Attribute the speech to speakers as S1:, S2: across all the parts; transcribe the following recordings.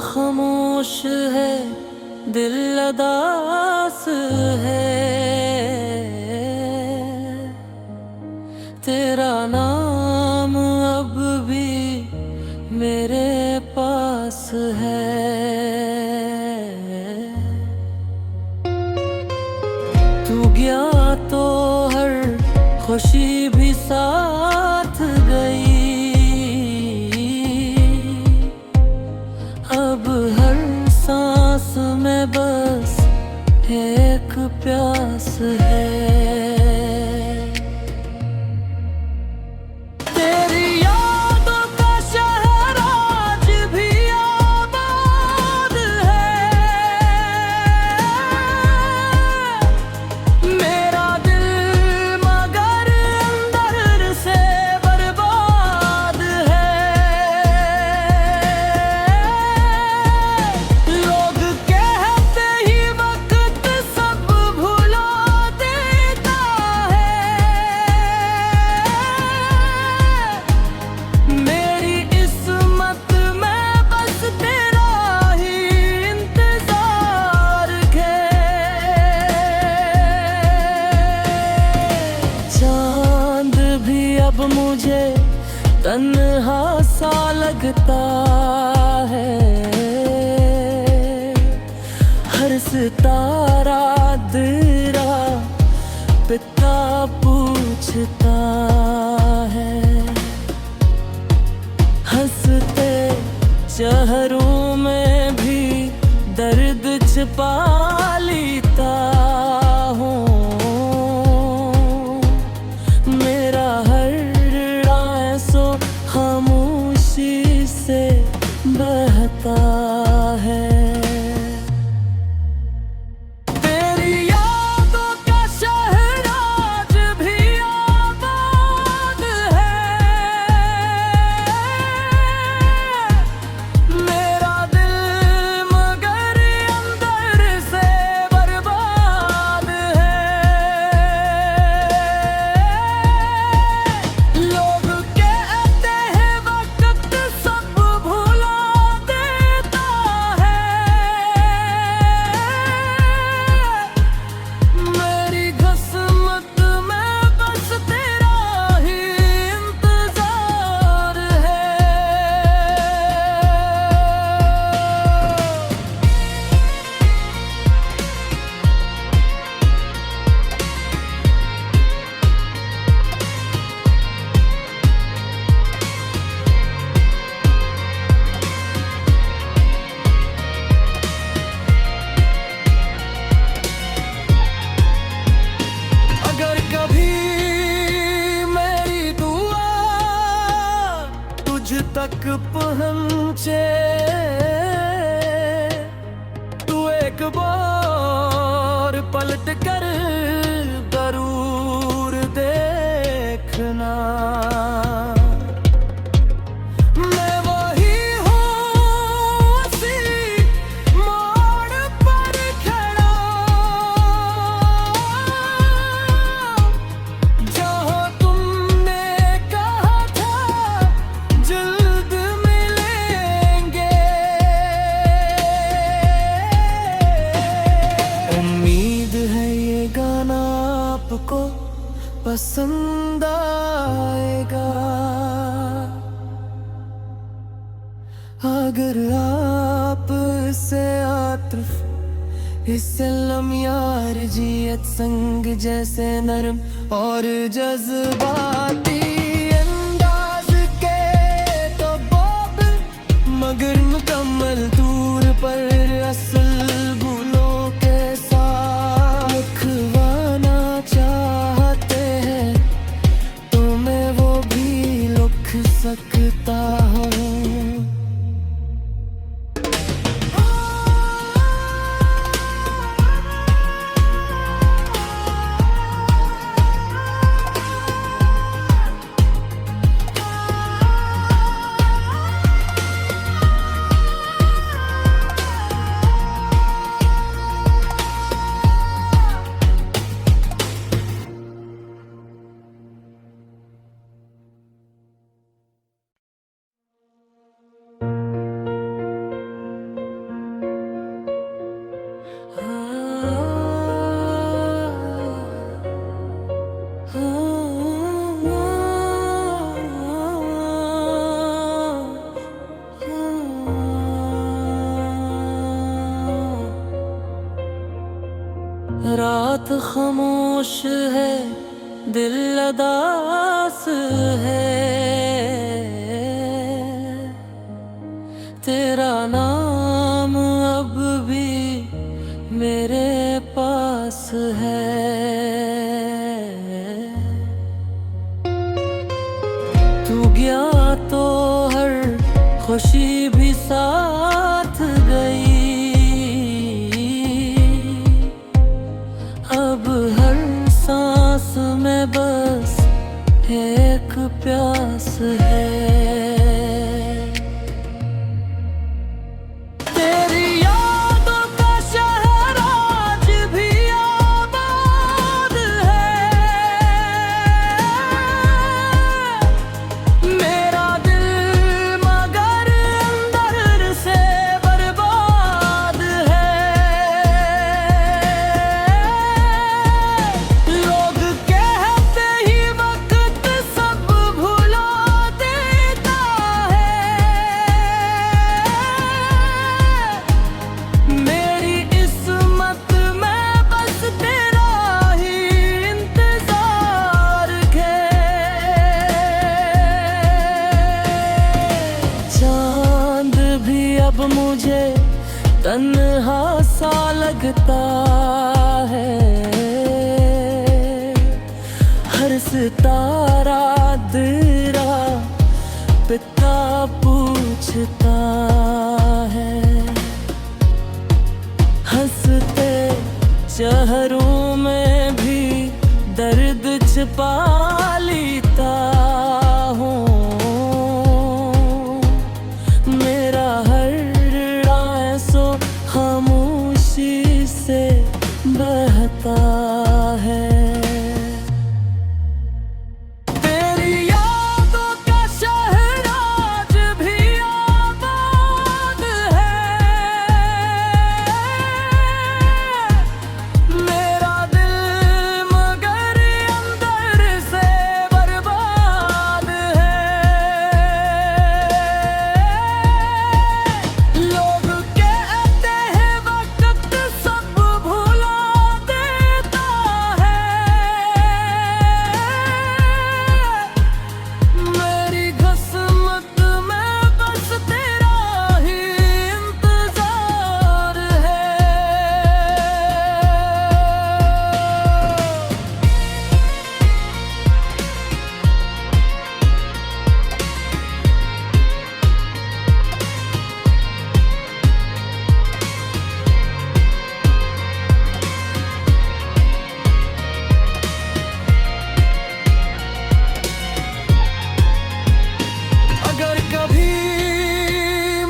S1: खामोश है, दिल अदास है। तेरा नाम अब भी मेरे पास है। तू गया तो हर खुशी भी साथ गई। अब हर सांस में बस एक प्यास है। तेरी यादों का शहर आज भी आबाद है। मेरा दिल मगर अंदर से बर्बाद है। लोग कहते ही वक्त सब भुला देता है। मेरी किस्मत में बस तेरा ही इंतजार है। चांद भी अब मुझे तन्हा सा लगता है। हर सितारा तेरा पिता पूछता है। हंसते चेहरों में भी दर्द छिपा लेता हूँ। मेरा हर आंसू खामोशी से बहता है। तेरी यादों का शहर आज भी आबाद है। मेरा दिल मगर अंदर से बर्बाद है। लोग कहते हैं वक्त सब भुला देता है। मेरी किस्मत में बस तेरा ही इंतजार है। अगर कभी मेरी दुआ तुझ तक पहुंचे, तू एक बार पलट कर जरूर देखना। मैं वही हूँ उसी मोड़ पर खड़ा, जहाँ तुमने कहा था जल्द मिलेंगे। उम्मीद है ये गाना आपको पसंद आएगा। अगर आप से आतिफ इससे लम्यार जियत संग जैसे नरम और जज्बाती अंदाज के तो बोब मगर मुकम्मल दूर पर असल गुलों के साथ खवाना चाहते हैं तो मैं वो भी लिख सकता हूँ। है, दिल अदास है, तेरा नाम अब भी मेरे पास है। तू गया तो हर खुशी भी साथ गई, अब हर सांस में बस एक प्यास है। तेरी यादों का शहर आज भी आबाद है, मेरा दिल मगर अंदर से बर्बाद है। लोग कहते ही वक्त सब भुला देता है, मेरी किस्मत में बस तेरा ही इंतजार है। चांद भी अब मुझे तन्हा सा लगता है, हर सितारा तेरा पिता पूछता है। हंसते चेहरों में भी दर्द छिपा लेता हूँ, मेरा हर आंसू खामोशी से बहता है। तेरी यादों का शहर आज भी आबाद है, मेरा दिल मगर अंदर से बर्बाद है। लोग कहते हैं वक्त सब भुला देता है, मेरी किस्मत में बस तेरा ही इंतजार है। अगर कभी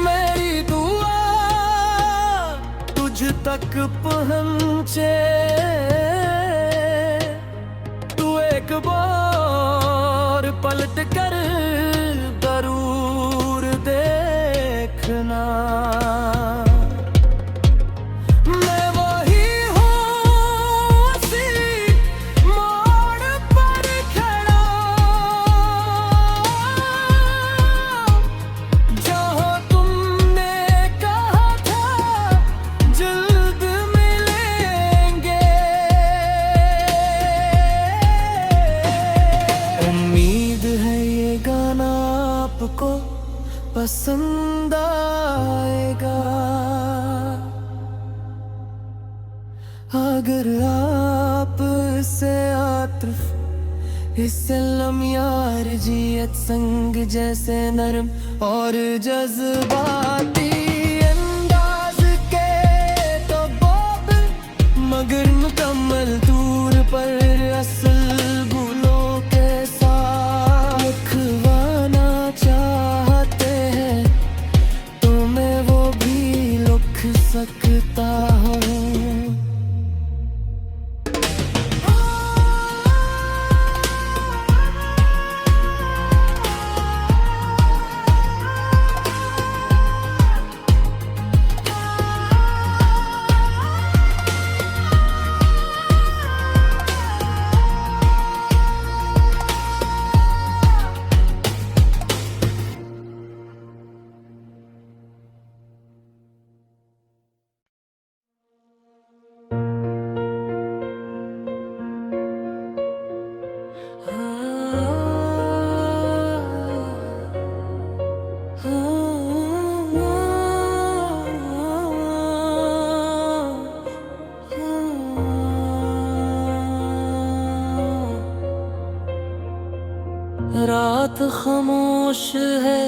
S1: मेरी दुआ तुझ तक पहुंचे, तू एक बार पलट कर जरूर देखना। मैं वही हूँ उसी मोड़ पर खड़ा, जहाँ तुमने कहा था जल्द मिलेंगे। उम्मीद है ये गाना आपको पसंद आएगा। अगर आप से आतिफ इससे लम यार जियत संग जैसे नरम और जज्बाती अंदाज के तो बोब मगर मुकम्मल दूर पर असल गुलों के साथ लिखवाना चाहते हैं, तो मैं वो भी लिख सकता हूँ। रात खामोश है,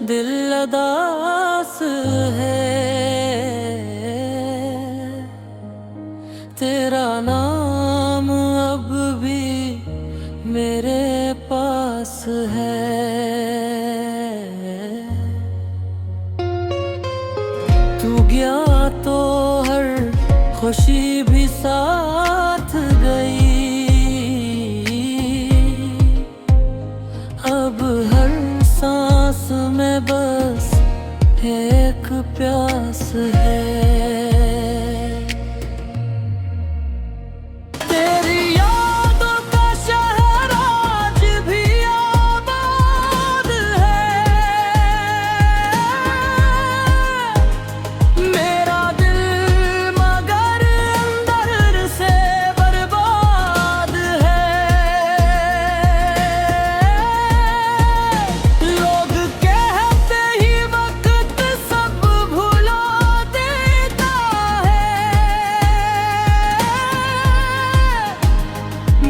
S1: दिल उदास है, तेरा नाम अब भी मेरे पास है। तू गया तो हर खुशी भी साथ गई, अब हर सांस में बस एक प्यास है। तेरी यादों का शहर आज भी आबाद है, मेरा दिल मगर अंदर से बर्बाद है। लोग कहते ही वक्त सब भुला देता है,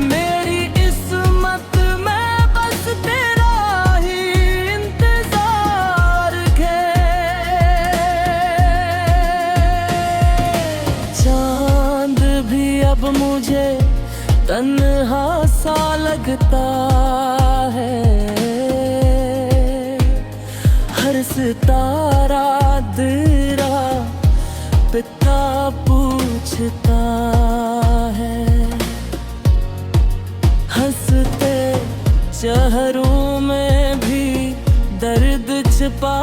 S1: मेरी किस्मत में बस तेरा ही इंतजार है। चांद भी अब मुझे तन्हा सा लगता है, हर सितारा तेरा पिता पूछता है। हंसते चेहरों में भी दर्द छिपा